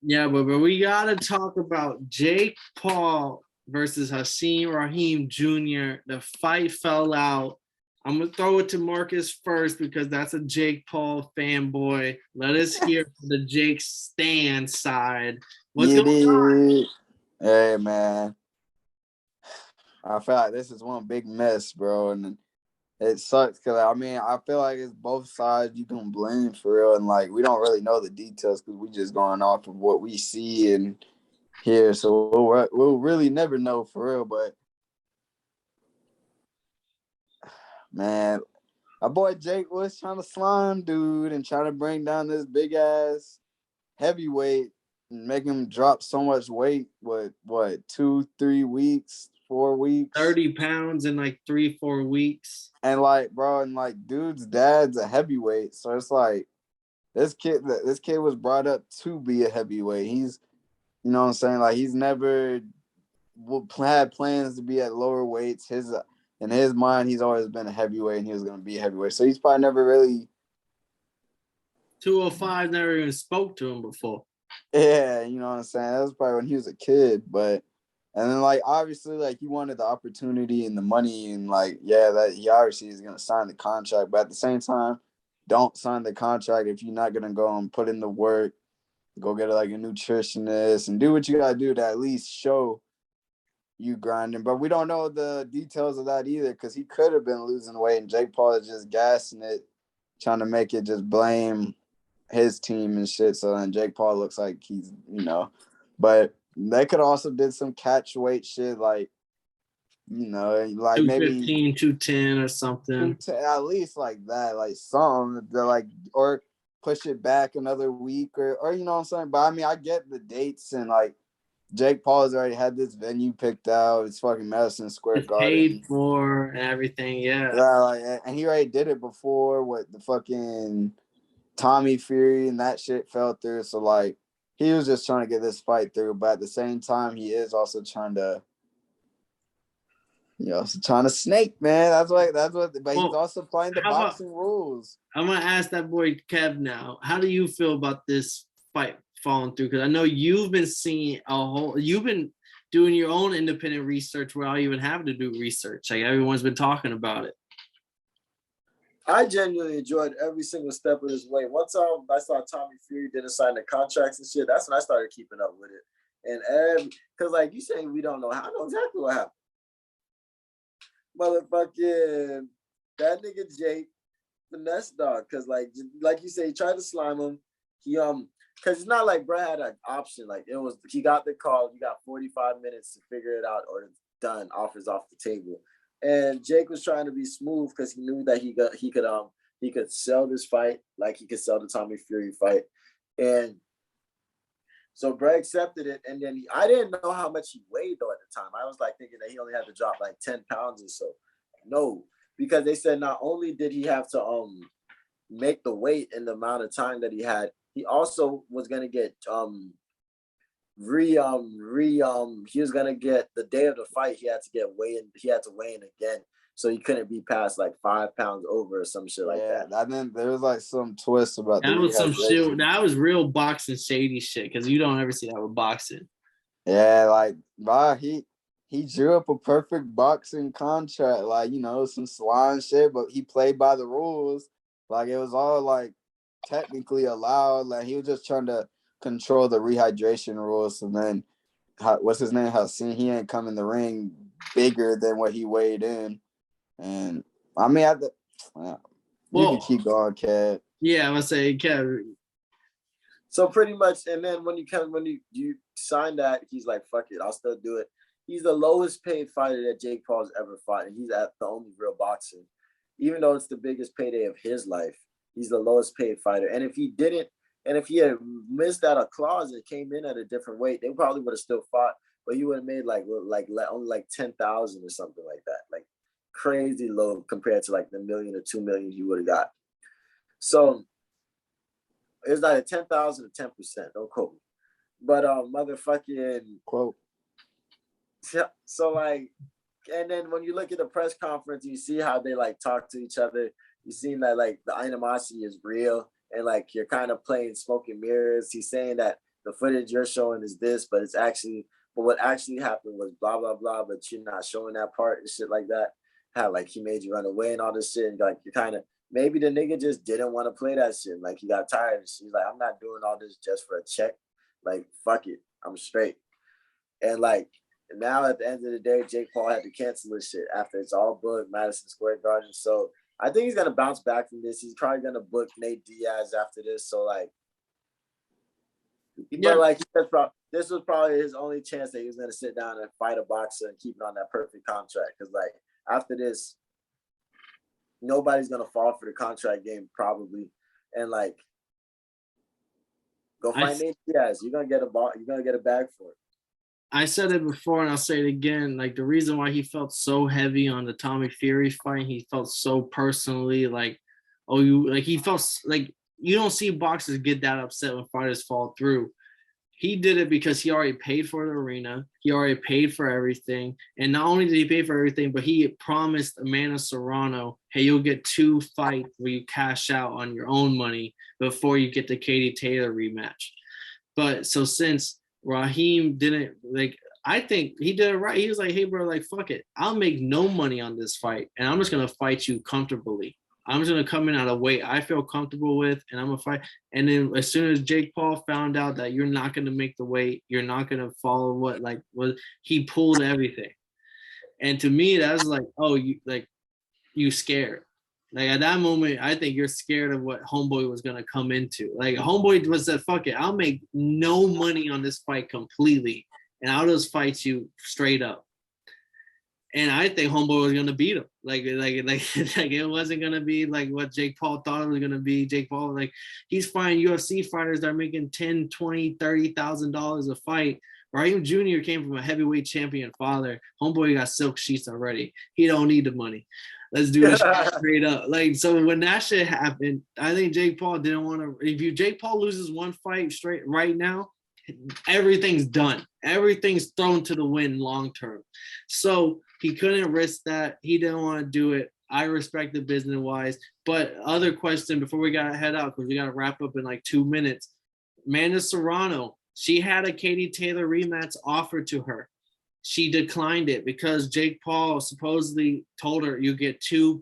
Yeah, but we gotta talk about Jake Paul versus Hasim Rahim Jr. The fight fell out. I'm gonna throw it to Marcus first because that's a Jake Paul fanboy. Let us hear from the Jake Stan side. What's You going did. Hey man, I feel like this is one big mess, bro, and it sucks because I mean I feel like it's both sides you can blame for real, and like we don't really know the details because we just going off of what we see and hear, so we'll really never know for real. But man, my boy Jake was trying to slime dude and trying to bring down this big ass heavyweight and make him drop so much weight. What 2 3 weeks, 4 weeks? 30 pounds in like 3 4 weeks? And like, bro, and like, dude's dad's a heavyweight, so it's like this kid was brought up to be a heavyweight. He's, you know what I'm saying, like he's never had plans to be at lower weights. His in his mind, he's always been a heavyweight, and he was gonna be a heavyweight. So he's probably never really, 205 never even spoke to him before. yeah, you know what I'm saying. That was probably when he was a kid, but. And then, like, obviously, like, he wanted the opportunity and the money, and, like, yeah, that he obviously is going to sign the contract. But at the same time, don't sign the contract if you're not going to go and put in the work, go get, like, a nutritionist, and do what you got to do to at least show you grinding. But we don't know the details of that either because he could have been losing weight, and Jake Paul is just gassing it, trying to make it just blame his team and shit. So then Jake Paul looks like he's, but they could also did some catch weight shit, like, like maybe 215, 210 or something. at least like that, like some, like, or push it back another week, or you know what I'm saying. But I mean, I get the dates, and like Jake Paul has already had this venue picked out. It's fucking Madison Square It's paid Garden. for and everything, yeah. Yeah, like, and he already did it before with the fucking Tommy Fury, and that shit fell through. So like, he was just trying to get this fight through, but at the same time, he is also trying to, trying to snake, man. That's what. But he's Well, also playing the how about boxing rules. I'm gonna ask that boy Kev now. How do you feel about this fight falling through? Because I know you've been seeing you've been doing your own independent research without even having to do research. Like everyone's been talking about it. I genuinely enjoyed every single step of this way. Once I saw Tommy Fury didn't sign the contracts and shit, that's when I started keeping up with it. And because like you saying, we don't know. I know exactly what happened. Motherfucking that nigga Jake finesse dog, because like you say, he tried to slime him. He because it's not like Brad had an option. Like it was, he got the call. You got 45 minutes to figure it out, or it's done. Offers off the table. And Jake was trying to be smooth because he knew that he could sell this fight like he could sell the Tommy Fury fight. And so Brad accepted it, and then I didn't know how much he weighed though at the time. I was like thinking that he only had to drop like 10 pounds or so. No, because they said not only did he have to make the weight in the amount of time that he had, he also was gonna get he was gonna get, the day of the fight he had to weigh in again. So he couldn't be past like 5 pounds over or some shit like that. Yeah, I mean, there was like some twist about the That was some shit. rehydration. That was real boxing shady shit because you don't ever see that with boxing. Yeah, like, bro, he drew up a perfect boxing contract, like, some slime shit, but he played by the rules. Like, it was all like technically allowed. Like, he was just trying to control the rehydration rules. And then, what's his name? Hasim, he ain't come in the ring bigger than what he weighed in. And I mean, you can keep going, Cat. Yeah, I'm gonna say, Kev. So pretty much, and then when you sign that, he's like, fuck it, I'll still do it. He's the lowest paid fighter that Jake Paul's ever fought, and he's at the only real boxing. Even though it's the biggest payday of his life, he's the lowest paid fighter. And if he had missed out a clause and came in at a different weight, they probably would have still fought, but he would have made like only like 10,000 or something like that, like crazy low compared to like the million or 2 million he would have got. So it's like 10,000 or 10%. Don't quote me, but motherfucking quote. So like, and then when you look at the press conference, you see how they like talk to each other. You see that like the animosity is real, and like you're kind of playing smoke and mirrors. He's saying that the footage you're showing is this, but what actually happened was blah blah blah, but you're not showing that part and shit like that. How like he made you run away and all this shit, and like you kind of maybe the nigga just didn't want to play that shit. Like he got tired and she's like, I'm not doing all this just for a check. Like fuck it, I'm straight. And like now at the end of the day, Jake Paul had to cancel this shit after it's all booked, Madison Square Garden. So I think he's gonna bounce back from this. He's probably gonna book Nate Diaz after this. So like, but like this was probably his only chance that he was gonna sit down and fight a boxer and keep it on that perfect contract. Because like after this, nobody's gonna fall for the contract game probably, and like go find Nate Diaz. You're gonna get a ball. You're gonna get a bag for it. I said it before and I'll say it again. Like the reason why he felt so heavy on the Tommy Fury fight, he felt so personally like, he felt like you don't see boxers get that upset when fighters fall through. He did it because he already paid for the arena. He already paid for everything. And not only did he pay for everything, but he promised Amanda Serrano, hey, you'll get 2 fights where you cash out on your own money before you get the Katie Taylor rematch. But so since Raheem didn't I think he did it right. He was like, hey, bro, like, fuck it. I'll make no money on this fight, and I'm just going to fight you comfortably. I'm just going to come in at a weight I feel comfortable with, and I'm going to fight. And then as soon as Jake Paul found out that you're not going to make the weight, you're not going to follow he pulled everything. And to me, that's like, oh, you scared. Like at that moment, I think you're scared of what Homeboy was gonna come into. Like Homeboy was said, "Fuck it, I'll make no money on this fight completely, and I'll just fight you straight up." And I think Homeboy was gonna beat him. Like it wasn't gonna be like what Jake Paul thought it was gonna be. Jake Paul, like he's fighting UFC fighters that are making $10,000, $20,000, $30,000 a fight. Raheem Jr. came from a heavyweight champion father. Homeboy got silk sheets already. He don't need the money. Let's do this straight up. Like, so when that shit happened, I think Jake Paul didn't want to. If Jake Paul loses one fight straight right now, everything's done. Everything's thrown to the wind long term. So he couldn't risk that. He didn't want to do it. I respect the business wise. But other question before we got to head out, because we got to wrap up in like 2 minutes. Amanda Serrano, she had a Katie Taylor rematch offered to her. She declined it because Jake Paul supposedly told her, you get 2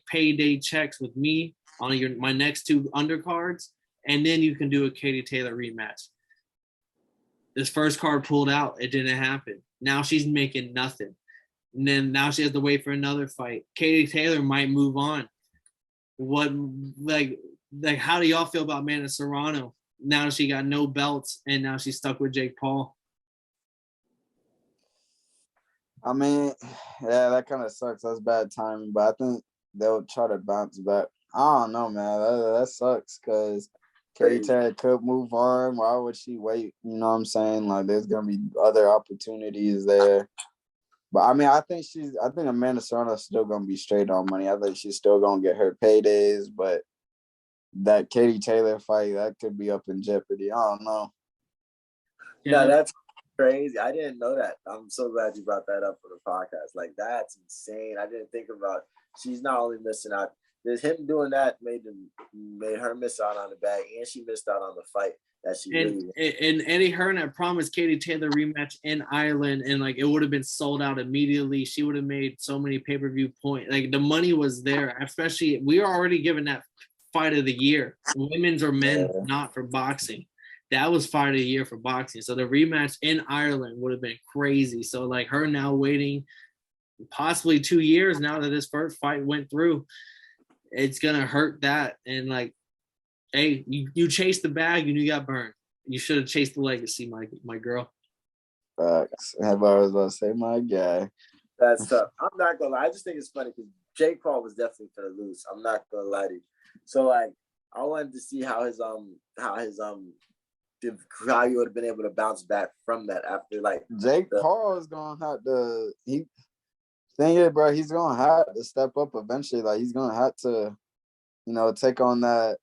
payday checks with me on my next 2 undercards, and then you can do a Katie Taylor rematch. This first card pulled out. It didn't happen. Now she's making nothing. And then now she has to wait for another fight. Katie Taylor might move on. What, how do y'all feel about Amanda Serrano? Now she got no belts, and now she's stuck with Jake Paul. I mean, yeah, that kind of sucks. That's bad timing, but I think they'll try to bounce back. I don't know, man. That sucks because Katie Taylor could move on. Why would she wait? You know what I'm saying? Like, there's gonna be other opportunities there. But I mean, I think Amanda Serrano's still gonna be straight on money. I think she's still gonna get her paydays, but that Katie Taylor fight, that could be up in jeopardy. I don't know. Yeah, that's crazy. I didn't know that. I'm so glad you brought that up for the podcast. Like, that's insane. I didn't think about. She's not only missing out. Him doing that made her miss out on the bag, and she missed out on the fight that she and Eddie Hearn had promised Katie Taylor rematch in Ireland, and like it would have been sold out immediately. She would have made so many pay-per-view points. Like the money was there. Especially, we were already given that fight of the year, women's or men's, not for boxing. That was fight of the year for boxing. So the rematch in Ireland would have been crazy. So like her now waiting possibly 2 years now that this first fight went through, it's gonna hurt that. And like, hey, you chased the bag and you got burned. You should have chased the legacy, my girl. Facts. I was about to say, my guy. That's tough. I'm not gonna lie. I just think it's funny because Jake Paul was definitely gonna lose. I'm not gonna lie to you. So like, I wanted to see how you would have been able to bounce back from that after like Jake Paul is gonna have to. Thing is, bro, he's gonna have to step up eventually. Like he's gonna have to, take on that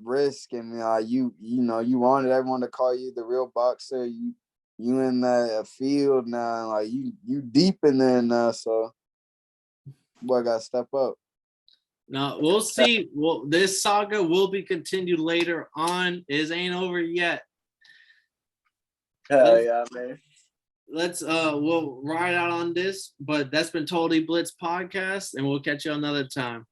risk. And you wanted everyone to call you the real boxer. You in the field now, like you deep in there now. So boy, gotta step up. No, we'll see. Well, this saga will be continued later on. It ain't over yet. Hell yeah, man. We'll ride out on this, but that's been Totally Blitz podcast, and we'll catch you another time.